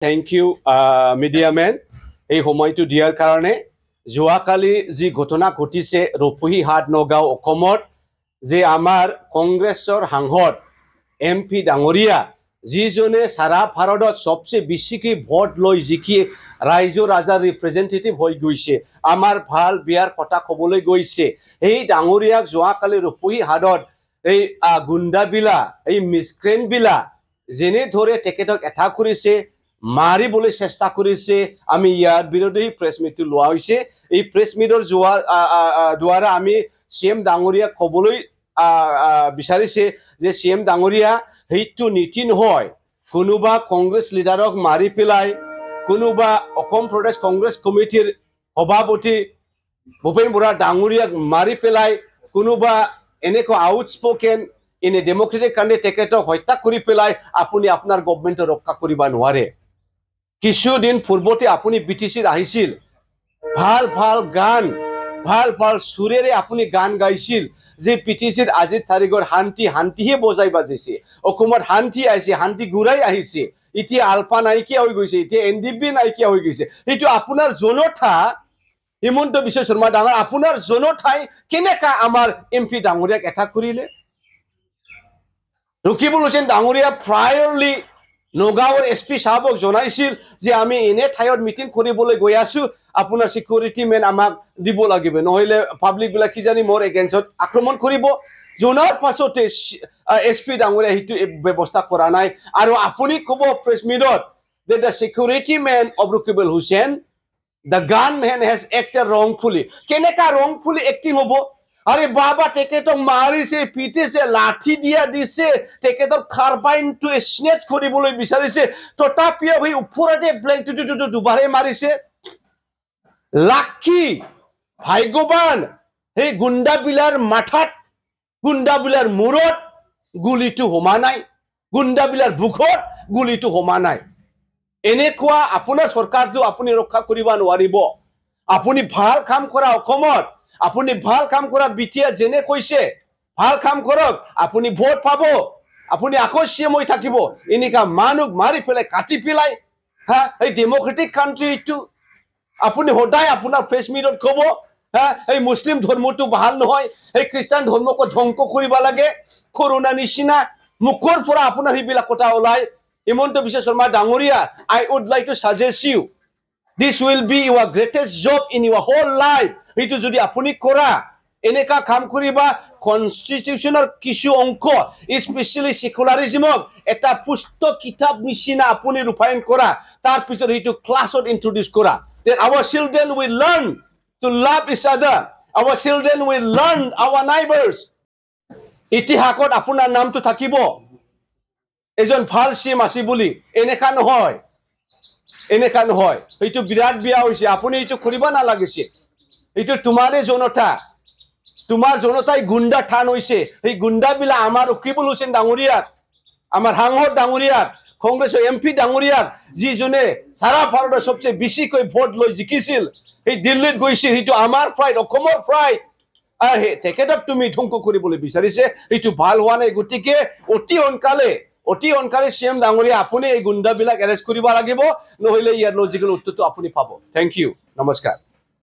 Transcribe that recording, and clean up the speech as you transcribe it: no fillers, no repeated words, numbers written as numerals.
Thank you, media man. এই সময়টো দিয়াৰ কাৰণে যোৱাকালি যি ঘটনা ঘটিছে ৰূপহীহাট নগাঁও অসমত যে আমাৰ কংগ্ৰেছৰ সাংসদ MP ডাঙৰীয়া যিজনে সাৰা ভাৰতত সবচেয়ে বেছিকৈ ভোট লৈ জিকি ৰাইজৰ ৰাজাৰ ৰিপ্ৰেজেন্টেটিভ হৈ গৈছে আমাৰ ভাল বিয়াৰ কথা ক'বলৈ গৈছে এই ডাঙৰীয়াক যোৱাকালি ৰূপহীহাটত এই গুণ্ডাবিলা এই মিসক্ৰেণ্টবিলা যেনে ধৰে তেখেতক এটাক কৰিছে মাৰিবলৈ চেষ্টা কৰিছে আমি ইয়াৰ বিৰুদ্ধে প্ৰেছ মিটটো লোৱা হৈছে এই প্ৰেছ মিটৰ দ্বাৰা আমি CM ডাঙৰীয়া ক'বলৈ বিচাৰিছে যে CM ডাঙৰীয়া সেইটো নীতি নহয় কোনোবা কংগ্ৰেছ লিডাৰক মাৰি পেলাই কোনোবা অসম প্ৰদেশ কংগ্ৰেছ কমিটিৰ সভাপতি ভূপেন বৰা ডাঙৰীয়াক মাৰি পেলাই কোনোবা এনেকৈ outspoken in a democratic country তেখেতক হত্যা কৰি পেলাই আপুনি আপোনাৰ গভৰ্ণমেণ্টক ৰক্ষা কৰিব নোৱাৰে কিছুদিন পূৰ্বতে আপুনি BTCৰ আহিছিল ভাল ভাল গান ভাল ভাল সুৰেৰে আপুনি গান গাইছিল যে BTCৰ আজিৰ তাৰিখৰ শান্তিহে বজাই বাজিছে অসমত শান্তি আহিছে শান্তি ঘূৰাই আহিছে এতিয়া আলফা নাইকিয়া হৈ গৈছে এতিয়া NDP নাইকিয়া হৈ গৈছে এইটো আপোনাৰ জনতা হিমন্ত বিশ্ব শৰ্মা ডাঙৰ আপোনাৰ জনতাই কেনেকা আমাৰ MP ডাঙৰীয়াক এটাক কৰিলে ৰকিবুল হুছেইন ডাঙৰীয়া প্ৰায়ৰলি নগাঁৱৰ SP সাহেবক জনাইছিল যে আমি এনে ঠাইত মিটিং কৰিবলৈ গৈ আছো আপোনাৰ সিকিউৰিটি মেন আমাক দিব লাগিব নহলে পাব্লিক বিলাক কি জানি মোৰ এগেইনষ্টত আক্ৰমণ কৰিব জনাৰ পাছতে SP ডাঙৰীয়া হিটো ব্যৱস্থা কৰা নাই আৰু আপুনি ক'ব প্ৰেছ মিটত that the security man of Rukibul Hussain the gunman has acted wrongfully কেনেকা wrongfully acting হ'ব আরে বাবা তেখেতক মাৰিছে পিটিছে লাঠি দিয়া দিছে তেখেতক কাৰ্বাইনটো স্নেচ কৰিবলৈ বিচাৰিছে তথাপিও হৈ ওপৰতে ব্লেংকটো দুবাৰে মাৰিছে লাকি ভাগ্যবান এই গুণ্ডাবিলাৰ মাথাত গুণ্ডাবিলাৰ মূৰত গুলিটো হোমা নাই গুণ্ডাবিলাৰ বুকত গুলিটো হোমা নাই এনেকুৱা আপোনাৰ চৰকাৰটো আপুনি ৰক্ষা কৰিব নোৱাৰিব আপুনি ভাল কাম কৰা অসমত আপুনি ভাল কাম কৰা বিটিয়া যেনে কৈছে ভাল কাম কৰক আপুনি ভোট পাব আপুনি আকস্মিক হৈ থাকিব এনেকা মানুহ মাৰি পেলাই কাটি পেলাই হা এই ডেমক্ৰেটিক কাণ্ট্ৰিটো আপুনি সদায় আপোনাৰ প্ৰেছ মিটত ক'ব হা এই মুছলিম ধৰ্মটো ভাল নহয় এই খ্ৰীষ্টান ধৰ্মক ধ্বংস কৰিব লাগে কৰোনা নিচিনা মুখৰ পৰা আপোনাৰ হিবিলাক কথা ওলাই হিমন্ত বিশ্ব শৰ্মা ডাঙৰীয়া I would like to suggest you this will be your greatest job in your whole life এইটো যদি আপুনি কৰা এনেকা কাম কৰিবা কনস্টিটিউশনৰ কিছু অংক স্পেশালি সেকুলাৰিজমক এটা পুস্তক কিতাপ নিচিনা আপুনি ৰূপায়ণ কৰা তাৰ পিছত এইটো ক্লাছত ইন্ট্ৰোডিউস কৰা that our children will learn to love each other our children will learn our neighbors ইতিহাসত আপোনাৰ নামটো থাকিব এজন ভাল CM আছে বুলি এনেকা নহয় এইটো বিৰাট বিয়া হৈছে আপুনি এইটো কৰিব নালাগিছে এইটো তোমাৰে জনতা তোমাৰ জনতাই গুণ্ডা ঠান হৈছে এই গুণ্ডাবিলা আমাৰ ৰকিবুল হুছেইন ডাঙৰীয়াক আমাৰ সাংসদ ডাঙৰীয়াক কংগ্ৰেছৰ MP ডাঙৰীয়াক যিজনে সাৰা ভাৰতৰ সবচেয়ে বেছিকৈ ভোট লৈ জিকিছিল এই দিল্লীত গৈছিল এইটো আমাৰ প্ৰাইড অসমৰ প্ৰাইড তেখেতক তুমি ধ্বংস কৰিবলৈ বিচাৰিছে এইটো ভাল হোৱা নাই গতিকে অতি অনকালে CM ডাঙৰীয়া আপুনি এই গুণ্ডাবিলাক এৰেষ্ট কৰিব লাগিব নহলে ইয়াৰ লজিকেল উত্তৰটো আপুনি পাব থ্যাংক ইউ নমস্কাৰ